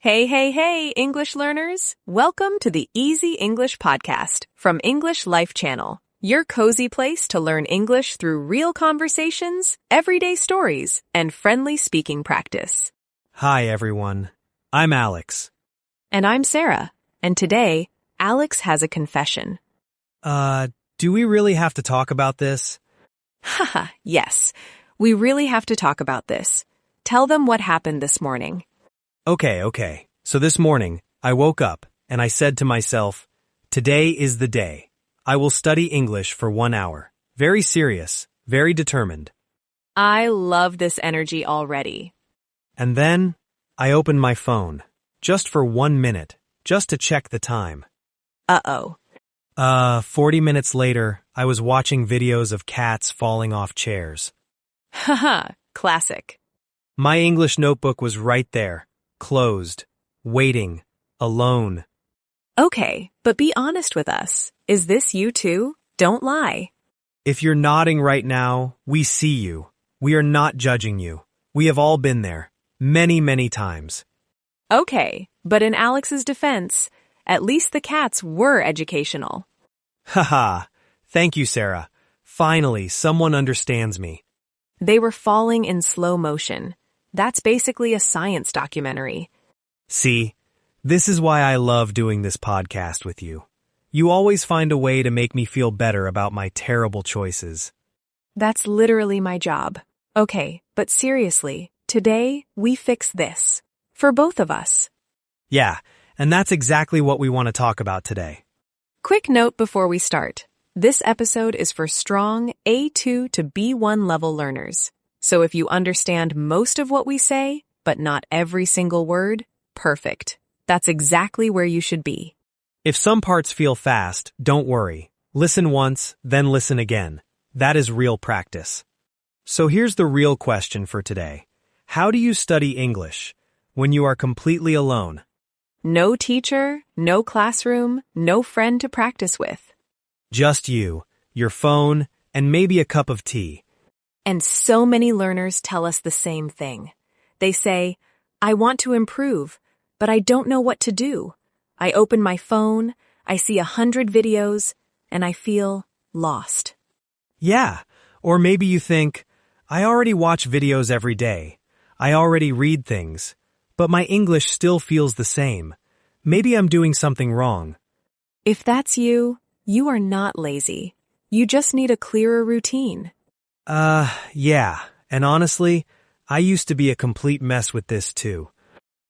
Hey, hey, hey, English learners! Welcome to the Easy English Podcast from English Life Channel, your cozy place to learn English through real conversations, everyday stories, and friendly speaking practice. Hi, everyone. I'm Alex. And I'm Sarah, and today, Alex has a confession. Do we really have to talk about this? Haha, yes, we really have to talk about this. Tell them what happened this morning. Okay. So this morning, I woke up and I said to myself, today is the day. I will study English for 1 hour. Very serious, very determined. I love this energy already. And then, I opened my phone, just for 1 minute, just to check the time. 40 minutes later, I was watching videos of cats falling off chairs. Haha, classic. My English notebook was right there, closed, waiting, alone. Okay, but be honest with us. Is this you too? Don't lie. If you're nodding right now, we see you. We are not judging you. We have all been there. Many times. Okay, but in Alex's defense, at least the cats were educational. Haha. Thank you, Sarah. Finally, someone understands me. They were falling in slow motion. That's basically a science documentary. See, this is why I love doing this podcast with you. You always find a way to make me feel better about my terrible choices. That's literally my job. Okay, but seriously, today we fix this. For both of us. Yeah, and that's exactly what we want to talk about today. Quick note before we start. This episode is for strong A2 to B1 level learners. So if you understand most of what we say, but not every single word, perfect. That's exactly where you should be. If some parts feel fast, don't worry. Listen once, then listen again. That is real practice. So here's the real question for today. How do you study English when you are completely alone? No teacher, no classroom, no friend to practice with. Just you, your phone, and maybe a cup of tea. And so many learners tell us the same thing. They say, I want to improve, but I don't know what to do. I open my phone, I see 100 videos, and I feel lost. Yeah, or maybe you think, I already watch videos every day. I already read things, but my English still feels the same. Maybe I'm doing something wrong. If that's you, you are not lazy. You just need a clearer routine. Yeah, and honestly, I used to be a complete mess with this too.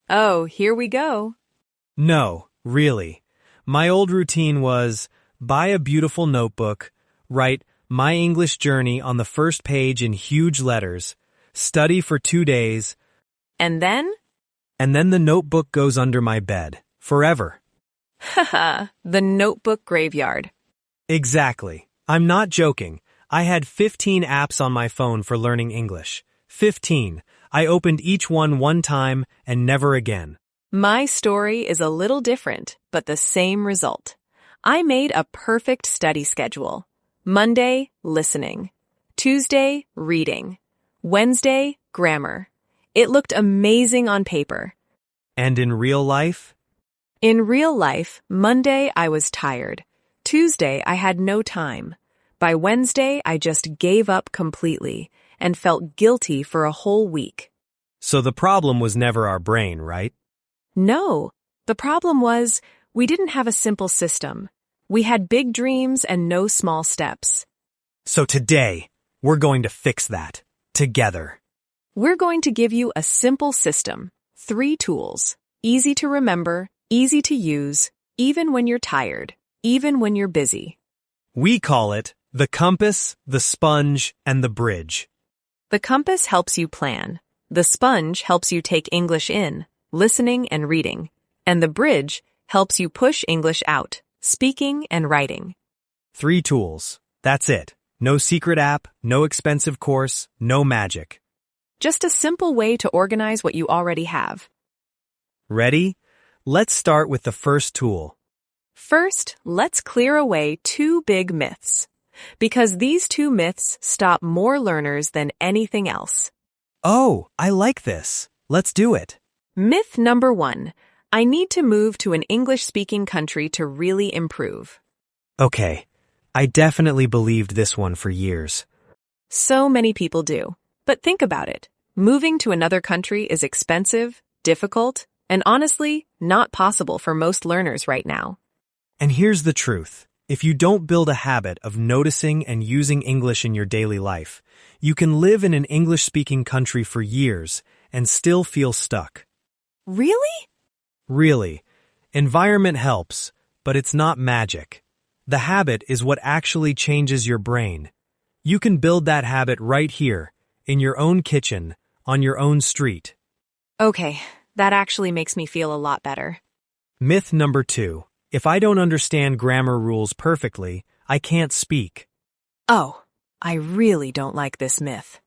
Oh, here we go. No, really. My old routine was, buy a beautiful notebook, write My English Journey on the first page in huge letters, study for 2 days, And then? and then the notebook goes under my bed, forever. Haha, the notebook graveyard. Exactly. I'm not joking. I had 15 apps on my phone for learning English. 15. I opened each one time and never again. My story is a little different, but the same result. I made a perfect study schedule. Monday, listening. Tuesday, reading. Wednesday, grammar. It looked amazing on paper. And in real life? In real life, Monday I was tired. Tuesday I had no time. By Wednesday I just gave up completely and felt guilty for a whole week. So the problem was never our brain, right? No, the problem was we didn't have a simple system. We had big dreams and no small steps. So today, we're going to fix that. Together. We're going to give you a simple system. 3 tools. Easy to remember, easy to use, even when you're tired, even when you're busy. We call it the compass, the sponge, and the bridge. The compass helps you plan. The sponge helps you take English in, listening and reading. And the bridge helps you push English out, speaking and writing. 3 tools. That's it. No secret app, no expensive course, no magic. Just a simple way to organize what you already have. Ready? Let's start with the first tool. First, let's clear away 2 big myths. Because these 2 myths stop more learners than anything else. Oh, I like this. Let's do it. Myth number 1. I need to move to an English-speaking country to really improve. Okay, I definitely believed this one for years. So many people do. But think about it. Moving to another country is expensive, difficult, and honestly, not possible for most learners right now. And here's the truth. If you don't build a habit of noticing and using English in your daily life, you can live in an English-speaking country for years and still feel stuck. Really? Really, environment helps, but it's not magic. The habit is what actually changes your brain. You can build that habit right here, in your own kitchen, on your own street. Okay, that actually makes me feel a lot better. Myth number 2. If I don't understand grammar rules perfectly, I can't speak. Oh, I really don't like this myth.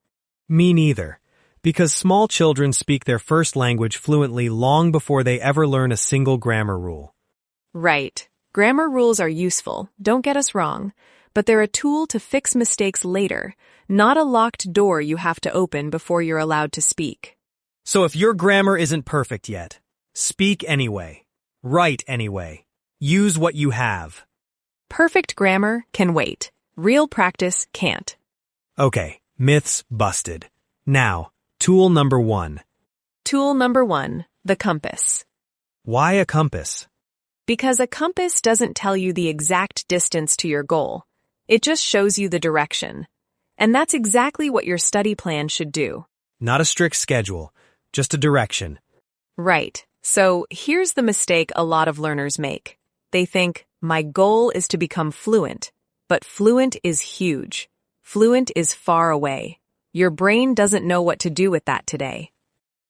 Me neither. Because small children speak their first language fluently long before they ever learn a single grammar rule. Right. Grammar rules are useful, don't get us wrong, but they're a tool to fix mistakes later, not a locked door you have to open before you're allowed to speak. So if your grammar isn't perfect yet, speak anyway. Write anyway. Use what you have. Perfect grammar can wait. Real practice can't. Okay, myths busted. Now, tool number 1. Tool number 1, the compass. Why a compass? Because a compass doesn't tell you the exact distance to your goal. It just shows you the direction. And that's exactly what your study plan should do. Not a strict schedule, just a direction. Right. So here's the mistake a lot of learners make. They think, my goal is to become fluent. But fluent is huge. Fluent is far away. Your brain doesn't know what to do with that today.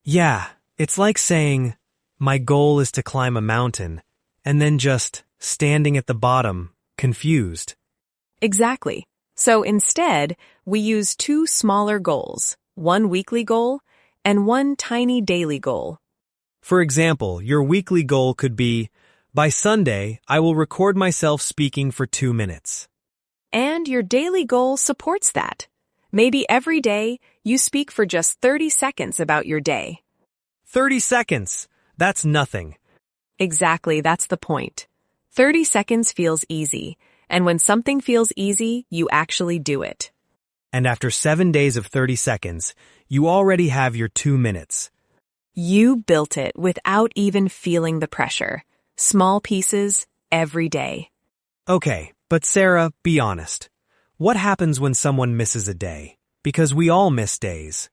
Yeah, it's like saying, my goal is to climb a mountain, and then just standing at the bottom, confused. Exactly. So instead, we use 2 smaller goals, 1 weekly goal and 1 tiny daily goal. For example, your weekly goal could be, by Sunday, I will record myself speaking for 2 minutes. And your daily goal supports that. Maybe every day, you speak for just 30 seconds about your day. 30 seconds! That's nothing. Exactly, that's the point. 30 seconds feels easy, and when something feels easy, you actually do it. And after 7 days of 30 seconds, you already have your 2 minutes. You built it without even feeling the pressure. Small pieces, every day. Okay, but Sarah, be honest. What happens when someone misses a day? Because we all miss days.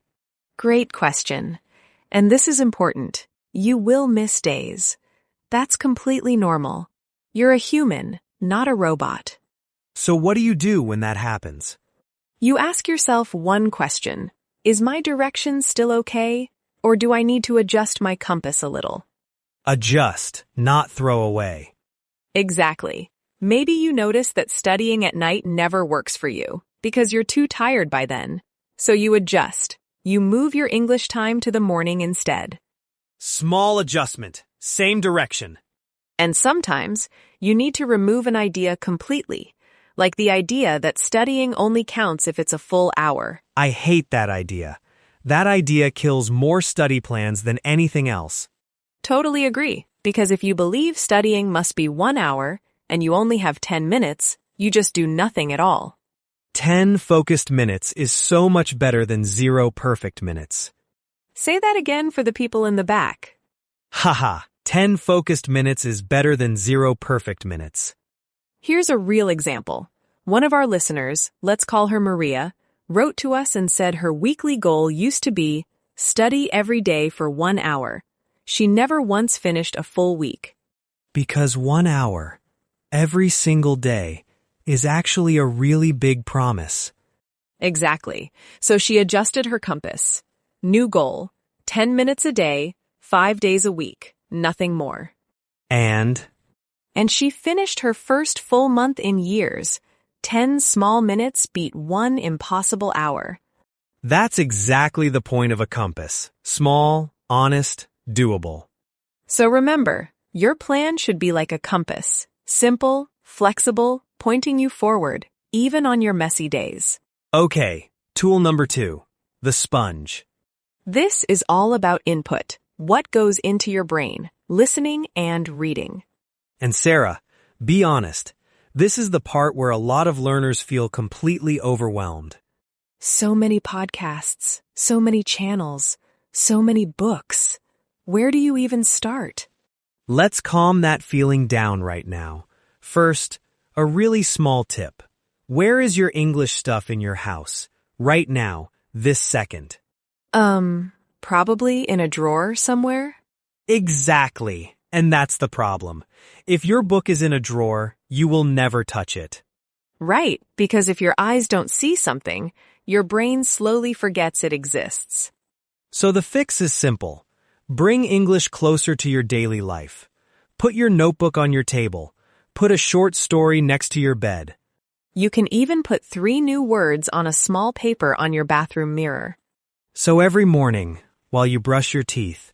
Great question. And this is important. You will miss days. That's completely normal. You're a human, not a robot. So what do you do when that happens? You ask yourself one question. Is my direction still okay? Or do I need to adjust my compass a little? Adjust, not throw away. Exactly. Maybe you notice that studying at night never works for you because you're too tired by then. So you adjust. You move your English time to the morning instead. Small adjustment, same direction. And sometimes you need to remove an idea completely, like the idea that studying only counts if it's a full hour. I hate that idea. That idea kills more study plans than anything else. Totally agree, because if you believe studying must be 1 hour and you only have 10 minutes, you just do nothing at all. 10 focused minutes is so much better than 0 perfect minutes. Say that again for the people in the back. Haha, 10 focused minutes is better than 0 perfect minutes. Here's a real example. One of our listeners, let's call her Maria, wrote to us and said her weekly goal used to be study every day for 1 hour. She never once finished a full week. Because 1 hour, every single day, is actually a really big promise. Exactly. So she adjusted her compass. New goal, 10 minutes a day, 5 days a week, nothing more. And she finished her first full month in years. 10 small minutes beat 1 impossible hour. that's exactly the point of a compass. Small, honest, doable. So remember, your plan should be like a compass. Simple, flexible, pointing you forward, even on your messy days. Okay, tool number 2, the sponge. This is all about input. what goes into your brain, listening and reading. And Sarah, be honest, this is the part where a lot of learners feel completely overwhelmed. So many podcasts, so many channels, so many books. Where do you even start? Let's calm that feeling down right now. First, a really small tip. Where is your English stuff in your house? Right now, this second. Probably in a drawer somewhere? Exactly. And that's the problem. If your book is in a drawer, you will never touch it. Right, because if your eyes don't see something, your brain slowly forgets it exists. So the fix is simple. Bring English closer to your daily life. Put your notebook on your table. Put a short story next to your bed. You can even put 3 new words on a small paper on your bathroom mirror. So every morning, while you brush your teeth,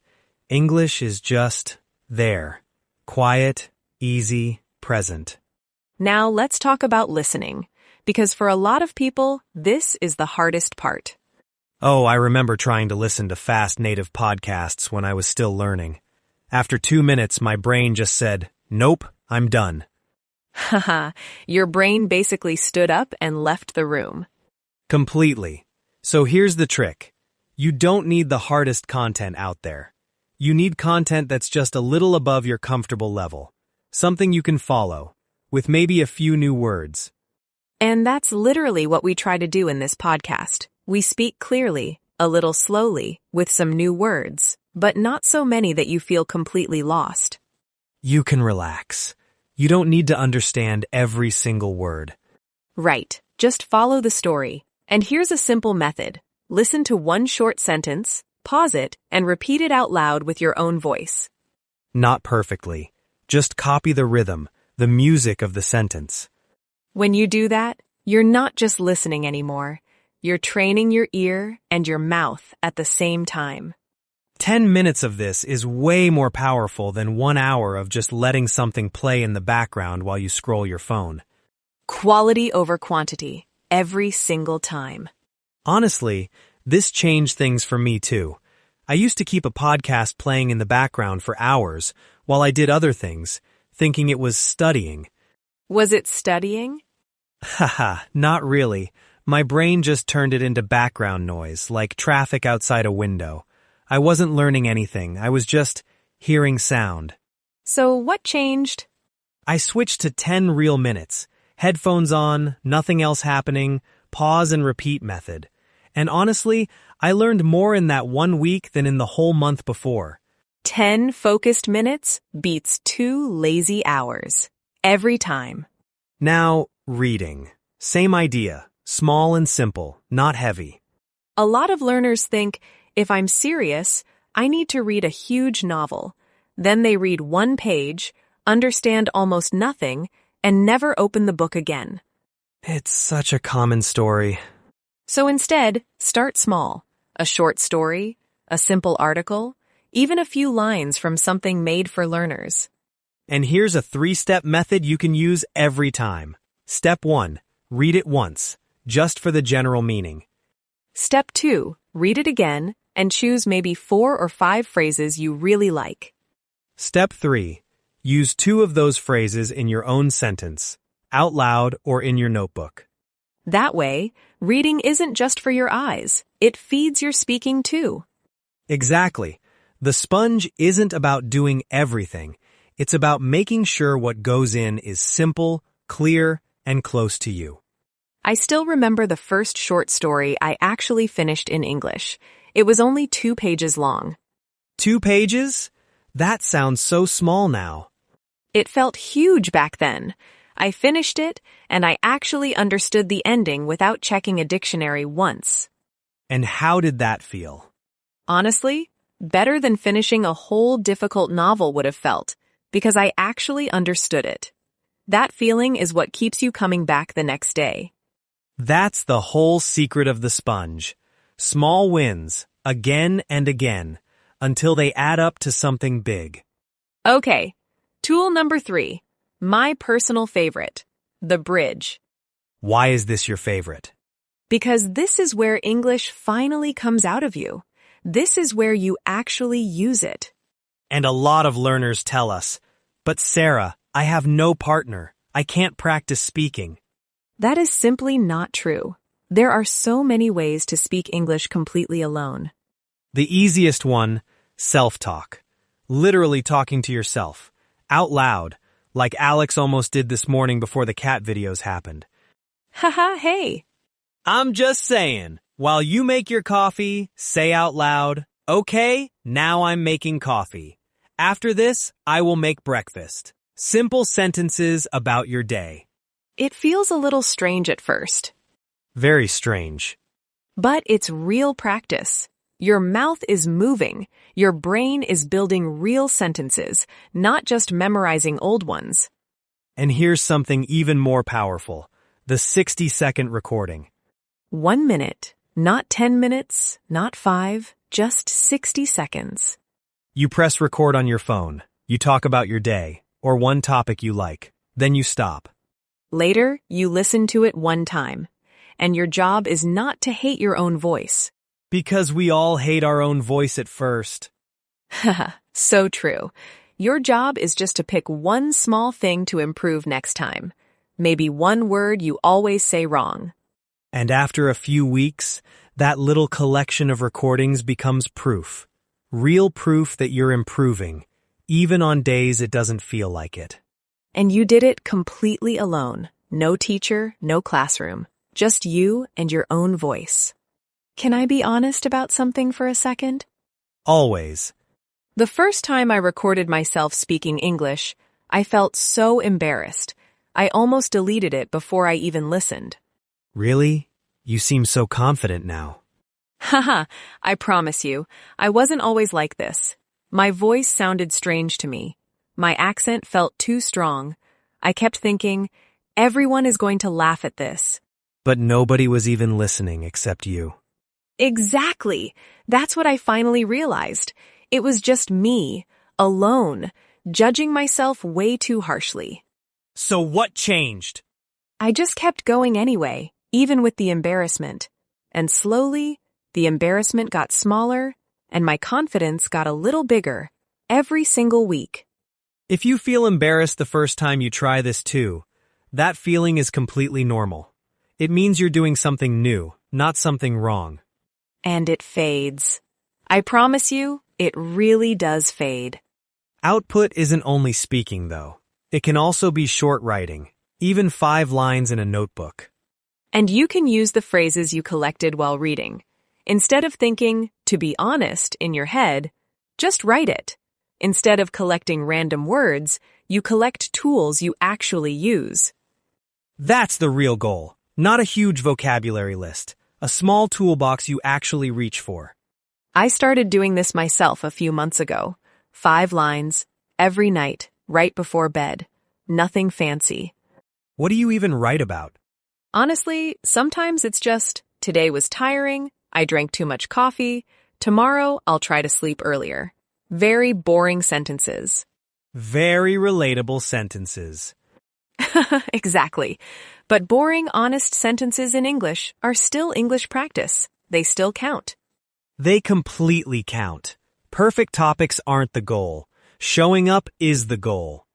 English is just there. Quiet, easy, present. Now let's talk about listening, because for a lot of people, this is the hardest part. Oh, I remember trying to listen to fast native podcasts when I was still learning. After 2 minutes, my brain just said, "Nope, I'm done." Haha, your brain basically stood up and left the room. Completely. So here's the trick. You don't need the hardest content out there. You need content that's just a little above your comfortable level. Something you can follow, with maybe a few new words. And that's literally what we try to do in this podcast. We speak clearly, a little slowly, with some new words, but not so many that you feel completely lost. You can relax. You don't need to understand every single word. Right, just follow the story. And here's a simple method. Listen to one short sentence, pause it, and repeat it out loud with your own voice. Not perfectly. Just copy the rhythm, the music of the sentence. When you do that, you're not just listening anymore. You're training your ear and your mouth at the same time. 10 minutes of this is way more powerful than 1 hour of just letting something play in the background while you scroll your phone. Quality over quantity, every single time. Honestly, this changed things for me too. I used to keep a podcast playing in the background for hours while I did other things, thinking it was studying. Was it studying? Haha, not really. My brain just turned it into background noise, like traffic outside a window. I wasn't learning anything, I was just hearing sound. So what changed? I switched to 10 real minutes. Headphones on, nothing else happening, pause and repeat method. And honestly, I learned more in that 1 week than in the whole month before. 10 focused minutes beats 2 lazy hours. Every time. Now, reading. Same idea. Small and simple, not heavy. A lot of learners think, if I'm serious, I need to read a huge novel. Then they read 1 page, understand almost nothing, and never open the book again. It's such a common story. So instead, start small. A short story, a simple article, even a few lines from something made for learners. And here's a 3-step method you can use every time. Step 1, read it once, just for the general meaning. Step 2, read it again and choose maybe 4 or 5 phrases you really like. Step 3, use 2 of those phrases in your own sentence, out loud or in your notebook. That way, reading isn't just for your eyes, it feeds your speaking too. Exactly. The sponge isn't about doing everything. It's about making sure what goes in is simple, clear, and close to you. I still remember the first short story I actually finished in English. It was only 2 pages long. 2 pages? That sounds so small now. It felt huge back then. I finished it, and I actually understood the ending without checking a dictionary once. And how did that feel? Honestly, better than finishing a whole difficult novel would have felt, because I actually understood it. That feeling is what keeps you coming back the next day. That's the whole secret of the sponge. Small wins, again and again, until they add up to something big. Okay, tool number 3, my personal favorite, the bridge. Why is this your favorite? Because this is where English finally comes out of you. This is where you actually use it. And a lot of learners tell us, "But Sarah, I have no partner. I can't practice speaking." That is simply not true. There are so many ways to speak English completely alone. The easiest one, self-talk. Literally talking to yourself, out loud, like Alex almost did this morning before the cat videos happened. Haha, hey. I'm just saying, while you make your coffee, say out loud, "Okay, now I'm making coffee. After this, I will make breakfast." Simple sentences about your day. It feels a little strange at first, Very strange. but it's real practice. Your mouth is moving. Your brain is building real sentences, not just memorizing old ones. And here's something even more powerful, the 60-second recording. 1 minute, not 10 minutes, not 5, just 60 seconds. You press record on your phone, you talk about your day, or one topic you like, then you stop. Later, you listen to it one time, and your job is not to hate your own voice. Because we all hate our own voice at first. Haha, so true. Your job is just to pick one small thing to improve next time. Maybe one word you always say wrong. And after a few weeks, that little collection of recordings becomes proof. Real proof that you're improving, even on days it doesn't feel like it. And you did it completely alone. No teacher, no classroom. Just you and your own voice. Can I be honest about something for a second? Always. The first time I recorded myself speaking English, I felt so embarrassed. I almost deleted it before I even listened. Really? You seem so confident now. Haha, I promise you, I wasn't always like this. My voice sounded strange to me. My accent felt too strong. I kept thinking, everyone is going to laugh at this. But nobody was even listening except you. Exactly. That's what I finally realized. It was just me, alone, judging myself way too harshly. So what changed? I just kept going anyway, even with the embarrassment. And slowly, the embarrassment got smaller, and my confidence got a little bigger, every single week. If you feel embarrassed the first time you try this too, that feeling is completely normal. It means you're doing something new, not something wrong. And it fades. I promise you, it really does fade. Output isn't only speaking, though. It can also be short writing, even 5 lines in a notebook. And you can use the phrases you collected while reading. Instead of thinking, "to be honest," in your head, just write it. Instead of collecting random words, you collect tools you actually use. That's the real goal, not a huge vocabulary list, a small toolbox you actually reach for. I started doing this myself a few months ago. 5 lines, every night, right before bed. Nothing fancy. What do you even write about? Honestly, sometimes it's just, today was tiring, I drank too much coffee, tomorrow I'll try to sleep earlier. Very boring sentences. Very relatable sentences. Exactly. But boring, honest sentences in English are still English practice. They still count. They completely count. Perfect topics aren't the goal. Showing up is the goal.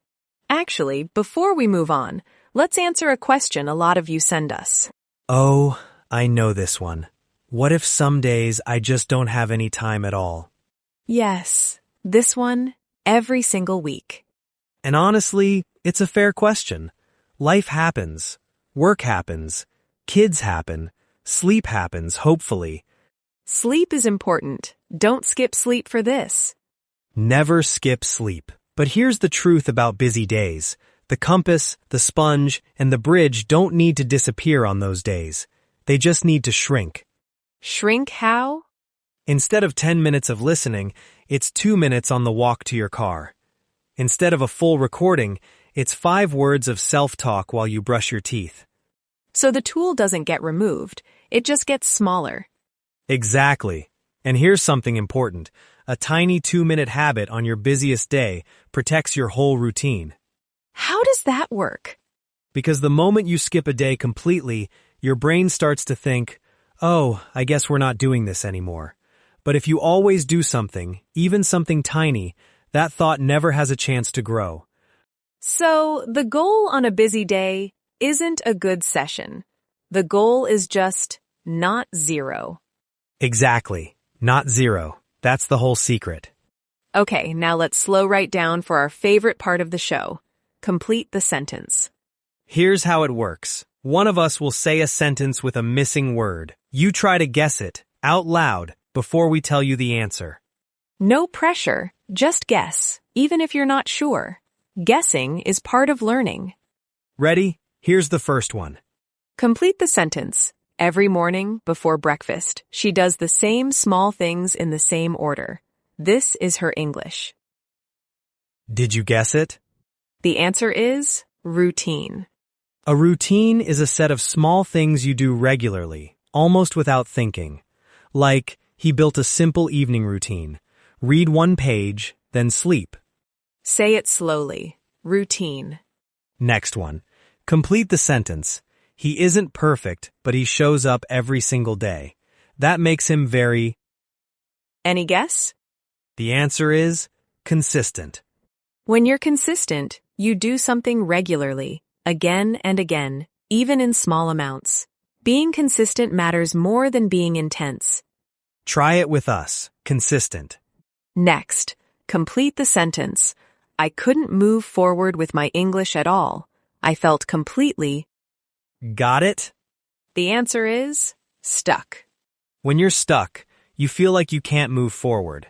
Actually, before we move on, let's answer a question a lot of you send us. Oh, I know this one. What if some days I just don't have any time at all? Yes, this one, every single week. And honestly, it's a fair question. Life happens. Work happens. Kids happen. Sleep happens, hopefully. Sleep is important. Don't skip sleep for this. Never skip sleep. But here's the truth about busy days. The compass, the sponge, and the bridge don't need to disappear on those days. They just need to shrink. Shrink how? Instead of 10 minutes of listening, it's 2 minutes on the walk to your car. Instead of a full recording, it's 5 words of self-talk while you brush your teeth. So the tool doesn't get removed. It just gets smaller. Exactly. And here's something important. A tiny 2-minute habit on your busiest day protects your whole routine. How does that work? Because the moment you skip a day completely, your brain starts to think, "Oh, I guess we're not doing this anymore." But if you always do something, even something tiny, that thought never has a chance to grow. So, the goal on a busy day isn't a good session. The goal is just not zero. Exactly. Not zero. That's the whole secret. Okay, now let's slow right down for our favorite part of the show. Complete the sentence. Here's how it works. One of us will say a sentence with a missing word. You try to guess it, out loud, before we tell you the answer. No pressure, just guess, even if you're not sure. Guessing is part of learning. Ready? Here's the first one. Complete the sentence. Every morning, before breakfast, she does the same small things in the same order. This is her English. Did you guess it? The answer is routine. A routine is a set of small things you do regularly, almost without thinking. Like, he built a simple evening routine. Read one page, then sleep. Say it slowly. Routine. Next one. Complete the sentence. He isn't perfect, but he shows up every single day. That makes him very... Any guess? The answer is consistent. When you're consistent, you do something regularly, again and again, even in small amounts. Being consistent matters more than being intense. Try it with us. Consistent. Next, complete the sentence. I couldn't move forward with my English at all. I felt completely... Got it? The answer is stuck. When you're stuck, you feel like you can't move forward.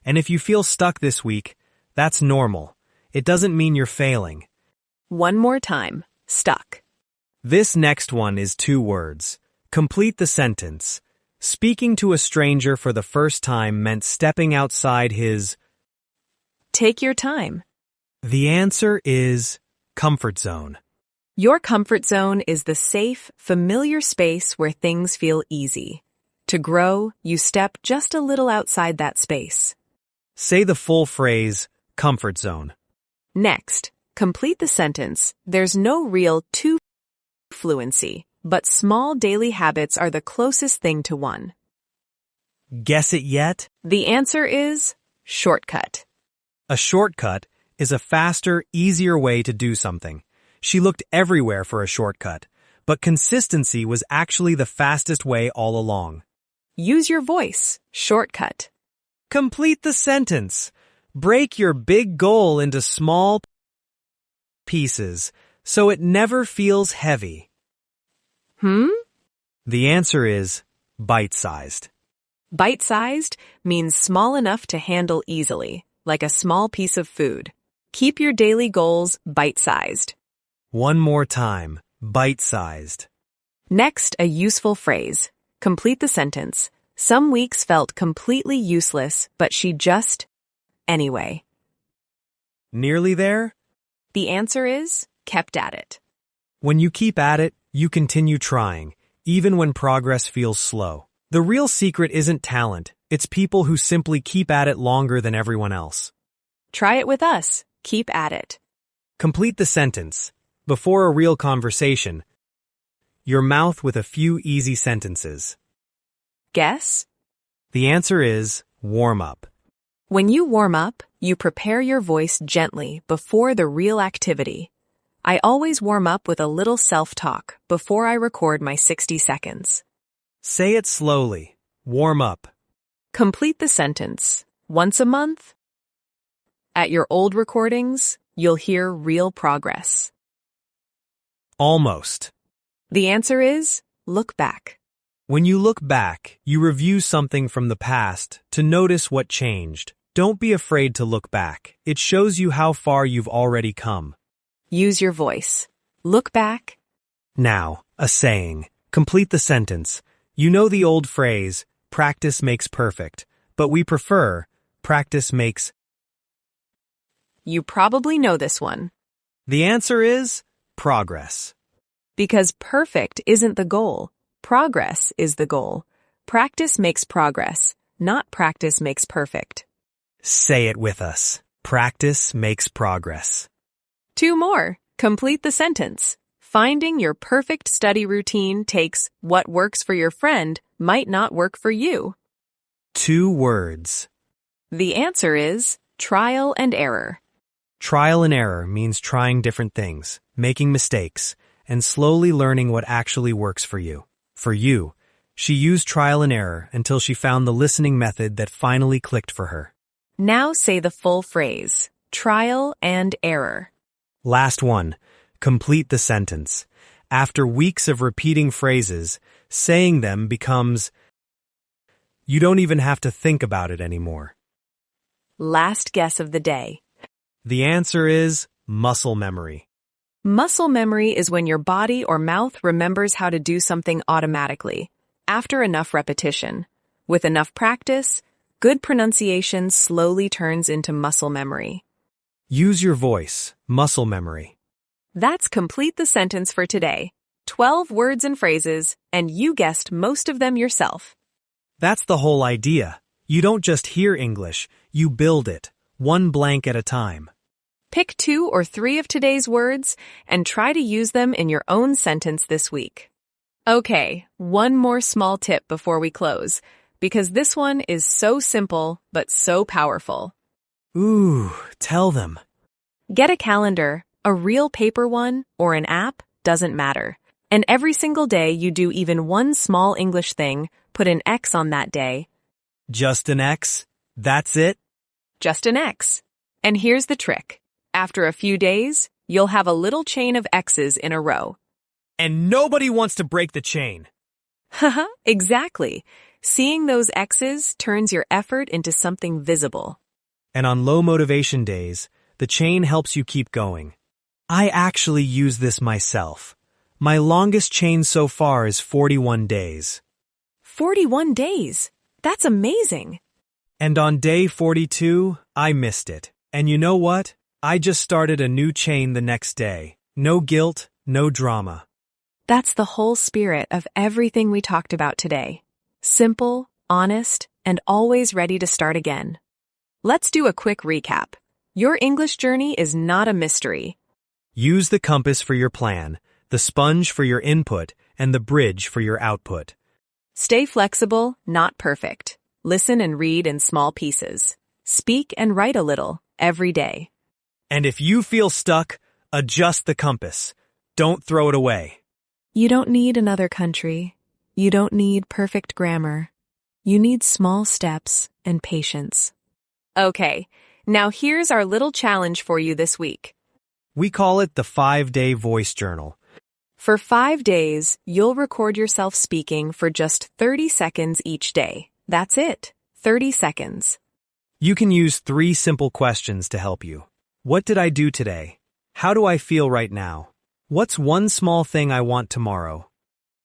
And if you feel stuck this week, that's normal. It doesn't mean you're failing. One more time. Stuck. This next one is 2 words. Complete the sentence. Speaking to a stranger for the first time meant stepping outside his... Take your time. The answer is comfort zone. Your comfort zone is the safe, familiar space where things feel easy. To grow, you step just a little outside that space. Say the full phrase, comfort zone. Next, complete the sentence. There's no real fluency, but small daily habits are the closest thing to one. Guess it yet? The answer is shortcut. A shortcut is a faster, easier way to do something. She looked everywhere for a shortcut, but consistency was actually the fastest way all along. Use your voice. Shortcut. Complete the sentence. Break your big goal into small pieces so it never feels heavy. The answer is bite-sized. Bite-sized means small enough to handle easily, like a small piece of food. Keep your daily goals bite-sized. One more time. Bite-sized. Next, a useful phrase. Complete the sentence. Some weeks felt completely useless, but she just... Anyway. Nearly there? The answer is kept at it. When you keep at it, you continue trying, even when progress feels slow. The real secret isn't talent, it's people who simply keep at it longer than everyone else. Try it with us. Keep at it. Complete the sentence. Before a real conversation, your mouth with a few easy sentences. Guess? The answer is warm up. When you warm up, you prepare your voice gently before the real activity. I always warm up with a little self-talk before I record my 60 seconds. Say it slowly. Warm up. Complete the sentence. Once a month? At your old recordings, you'll hear real progress. Almost. The answer is look back. When you look back, you review something from the past to notice what changed. Don't be afraid to look back. It shows you how far you've already come. Use your voice. Look back. Now, a saying. Complete the sentence. You know the old phrase, practice makes perfect, but we prefer, practice makes... You probably know this one. The answer is progress. Because perfect isn't the goal. Progress is the goal. Practice makes progress, not practice makes perfect. Say it with us. Practice makes progress. 2 more. Complete the sentence. Finding your perfect study routine takes what works for your friend might not work for you. 2 words. The answer is trial and error. Trial and error means trying different things, making mistakes, and slowly learning what actually works for you. For you, she used trial and error until she found the listening method that finally clicked for her. Now say the full phrase, trial and error. Last one, complete the sentence. After weeks of repeating phrases, saying them becomes... You don't even have to think about it anymore. Last guess of the day. The answer is muscle memory. Muscle memory is when your body or mouth remembers how to do something automatically, after enough repetition. With enough practice, good pronunciation slowly turns into muscle memory. Use your voice, muscle memory. That's complete the sentence for today. 12 words and phrases, and you guessed most of them yourself. That's the whole idea. You don't just hear English, you build it, one blank at a time. Pick 2 or 3 of today's words and try to use them in your own sentence this week. Okay, one more small tip before we close, because this one is so simple but so powerful. Ooh, tell them. Get a calendar, a real paper one, or an app, doesn't matter. And every single day you do even one small English thing, put an X on that day. Just an X? That's it? Just an X. And here's the trick. After a few days, you'll have a little chain of X's in a row. And nobody wants to break the chain. Haha, exactly. Seeing those X's turns your effort into something visible. And on low motivation days, the chain helps you keep going. I actually use this myself. My longest chain so far is 41 days. 41 days? That's amazing. And on day 42, I missed it. And you know what? I just started a new chain the next day. No guilt, no drama. That's the whole spirit of everything we talked about today. Simple, honest, and always ready to start again. Let's do a quick recap. Your English journey is not a mystery. Use the compass for your plan, the sponge for your input, and the bridge for your output. Stay flexible, not perfect. Listen and read in small pieces. Speak and write a little every day. And if you feel stuck, adjust the compass. Don't throw it away. You don't need another country. You don't need perfect grammar. You need small steps and patience. Okay, now here's our little challenge for you this week. We call it the 5-Day Voice Journal. For 5 days, you'll record yourself speaking for just 30 seconds each day. That's it, 30 seconds. You can use 3 simple questions to help you. What did I do today? How do I feel right now? What's one small thing I want tomorrow?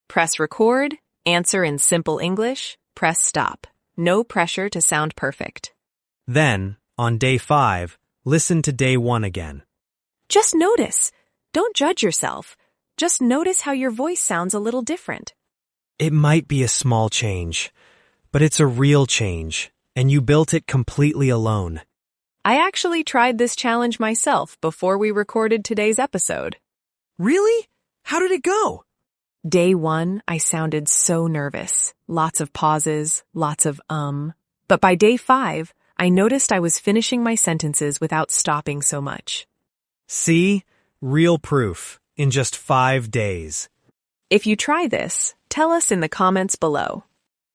Press record, answer in simple English, press stop. No pressure to sound perfect. Then, on day 5, listen to day 1 again. Just notice. Don't judge yourself. Just notice how your voice sounds a little different. It might be a small change, but it's a real change, and you built it completely alone. I actually tried this challenge myself before we recorded today's episode. Really? How did it go? Day 1, I sounded so nervous. Lots of pauses, lots of But by day 5, I noticed I was finishing my sentences without stopping so much. See? Real proof. In just 5 days. If you try this, tell us in the comments below.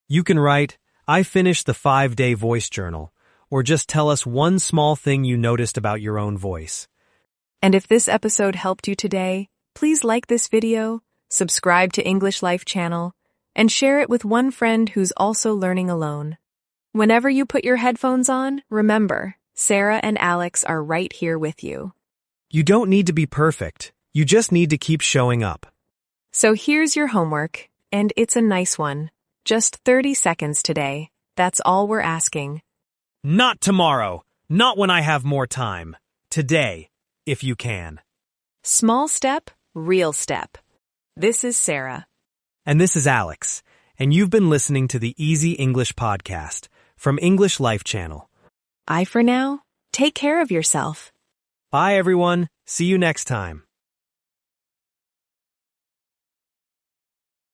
You can write, I finished the 5-Day Voice Journal, or just tell us one small thing you noticed about your own voice. And if this episode helped you today, please like this video, subscribe to English Life channel, and share it with one friend who's also learning alone. Whenever you put your headphones on, remember, Sarah and Alex are right here with you. You don't need to be perfect. You just need to keep showing up. So here's your homework, and it's a nice one. Just 30 seconds today. That's all we're asking. Not tomorrow. Not when I have more time. Today, if you can. Small step, real step. This is Sarah. And this is Alex. And you've been listening to the Easy English Podcast from English Life Channel. Bye for now. Take care of yourself. Bye, everyone. See you next time.